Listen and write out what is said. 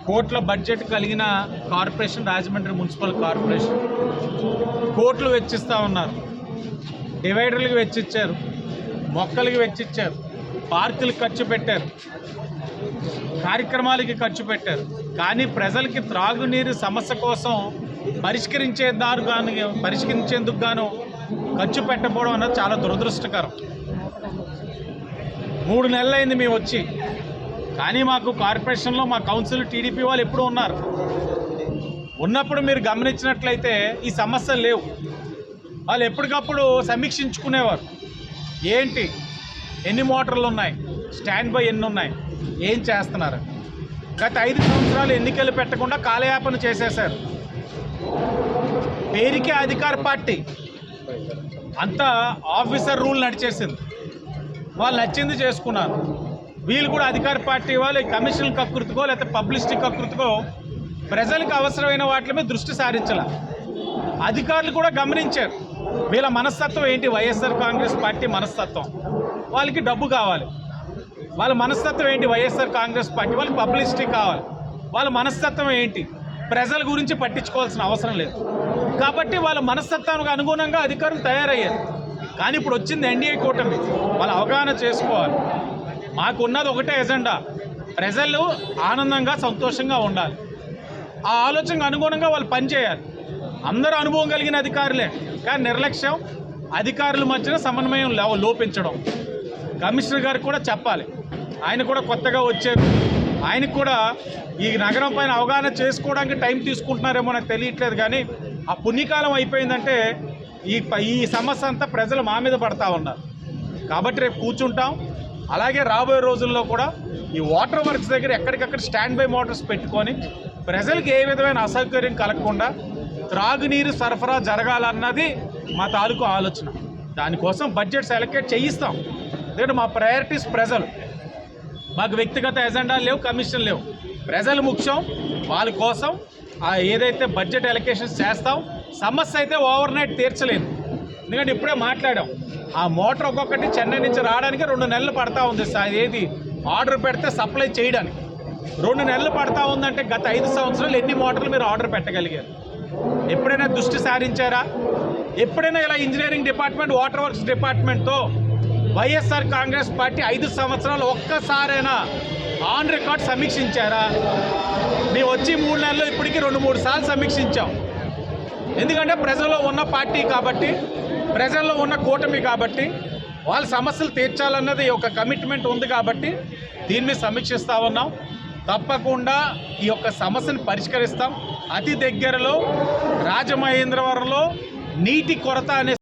కోట్ల బడ్జెట్ కలిగిన corporation Rajahmundry municipal corporation. కోట్లు వెచ్చిస్తూ ఉన్నారు. డివైడర్లకు వెచ్చిచ్చారు, మొక్కలకి వెచ్చిచ్చారు, పార్కులకు ఖర్చు పెట్టారు, కార్యక్రమాలకి ఖర్చు పెట్టారు. కానీ ప్రజలకి త్రాగునీరు సమస్య కోసం పరిష్కరించేందుకు గాను ఖర్చు పెట్టకపోవడం అన్నది చాలా దురదృష్టకరం. 3 నెలలైంది మేము వచ్చి, కానీ మాకు కార్పొరేషన్లో మా కౌన్సిల్ టీడీపీ వాళ్ళు ఎప్పుడూ ఉన్నారు. ఉన్నప్పుడు మీరు గమనించినట్లయితే ఈ సమస్యలు లేవు. వాళ్ళు ఎప్పటికప్పుడు సమీక్షించుకునేవారు. ఏంటి, ఎన్ని మోటార్లు ఉన్నాయి, స్టాండ్ బై ఎన్ని ఉన్నాయి, ఏం చేస్తున్నారు. గత 5 సంవత్సరాలు ఎన్నికలు పెట్టకుండా కాలయాపన చేసేశారు. పేరుకే అధికార పార్టీ, అంతా ఆఫీసర్ రూల్ నడిచేసింది. వాళ్ళు నచ్చింది చేసుకున్నారు. వీళ్ళు కూడా అధికార పార్టీ వాళ్ళు కమిషన్ల కకృతికో లేకపోతే పబ్లిసిటీ కకృతికో ప్రజలకు అవసరమైన వాటి మీద దృష్టి సారించాల. అధికారులు కూడా గమనించారు వీళ్ళ మనస్తత్వం ఏంటి. వైఎస్ఆర్ కాంగ్రెస్ పార్టీ మనస్తత్వం, వాళ్ళకి డబ్బు కావాలి. వాళ్ళ మనస్తత్వం ఏంటి, వైఎస్ఆర్ కాంగ్రెస్ పార్టీ వాళ్ళకి పబ్లిసిటీ కావాలి. వాళ్ళ మనస్తత్వం ఏంటి, ప్రజల గురించి పట్టించుకోవాల్సిన అవసరం లేదు. కాబట్టి వాళ్ళ మనస్తత్వానికి అనుగుణంగా అధికారులు తయారయ్యారు. కానీ ఇప్పుడు వచ్చింది ఎన్డీఏ కూటమి, వాళ్ళ అవగాహన చేసుకోవాలి. మాకున్నది ఒకటే ఎజెండా, ప్రజలు ఆనందంగా సంతోషంగా ఉండాలి. ఆ ఆలోచనకు అనుగుణంగా వాళ్ళు పనిచేయాలి. అందరూ అనుభవం కలిగిన అధికారులే, కానీ నిర్లక్ష్యం, అధికారుల మధ్యన సమన్వయం లోపించడం కమిషనర్ గారికి కూడా చెప్పాలి. ఆయన కూడా కొత్తగా వచ్చారు, ఆయనకు కూడా ఈ నగరం పైన అవగాహన చేసుకోవడానికి టైం తీసుకుంటున్నారేమో నాకు తెలియట్లేదు. కానీ ఆ పుణ్యకాలం అయిపోయిందంటే ఈ సమస్య అంతా ప్రజలు మా మీద పడతా ఉన్నారు. కాబట్టి రేపు కూర్చుంటాం. అలాగే రాబోయే రోజుల్లో కూడా ఈ వాటర్ వర్క్స్ దగ్గర ఎక్కడికక్కడ స్టాండ్ బై మోటార్స్ పెట్టుకొని ప్రజలకు ఏ విధమైన అసౌకర్యం కలగకుండా త్రాగునీరు సరఫరా జరగాలన్నది మా తాలూకు ఆలోచన. దానికోసం బడ్జెట్స్ అలొకేట్ చేయిస్తాం. ఎందుకంటే మా ప్రయారిటీస్ ప్రజలు. మాకు వ్యక్తిగత ఎజెండాలు లేవు, కమిషన్ లేవు. ప్రజలు ముఖ్యం. వాళ్ళ కోసం ఏదైతే బడ్జెట్ అలొకేషన్స్ చేస్తాం. సమస్య అయితే ఓవర్ నైట్ తీర్చలేదు. ఎందుకంటే ఇప్పుడే మాట్లాడాం, ఆ మోటార్ ఒక్కొక్కటి చెన్నై నుంచి రావడానికి 2 నెలలు పడతా ఉంది. ఏది ఆర్డర్ పెడితే సప్లై చేయడానికి 2 నెలలు పడతా ఉందంటే గత 5 సంవత్సరాలు ఎన్ని మోటార్లు మీరు ఆర్డర్ పెట్టగలిగారు? ఎప్పుడైనా దృష్టి సారించారా? ఎప్పుడైనా ఇలా ఇంజనీరింగ్ డిపార్ట్మెంట్, వాటర్ వర్క్స్ డిపార్ట్మెంట్తో వైఎస్ఆర్ కాంగ్రెస్ పార్టీ 5 సంవత్సరాలు ఒక్కసారైనా ఆన్ రికార్డ్ సమీక్షించారా? మేము వచ్చి 3 నెలలు ఇప్పటికీ 2-3 సార్లు సమీక్షించాం. ఎందుకంటే ప్రజల్లో ఉన్న పార్టీ కాబట్టి, ప్రజల్లో ఉన్న కూటమి కాబట్టి, వాళ్ళ సమస్యలు తీర్చాలన్నది ఒక కమిట్మెంట్ ఉంది కాబట్టి దీన్ని మీద సమీక్షిస్తూ ఉన్నాం. తప్పకుండా ఈ యొక్క సమస్యను పరిష్కరిస్తాం. అతి దగ్గరలో రాజమహేంద్రవరంలో నీటి కొరత అనే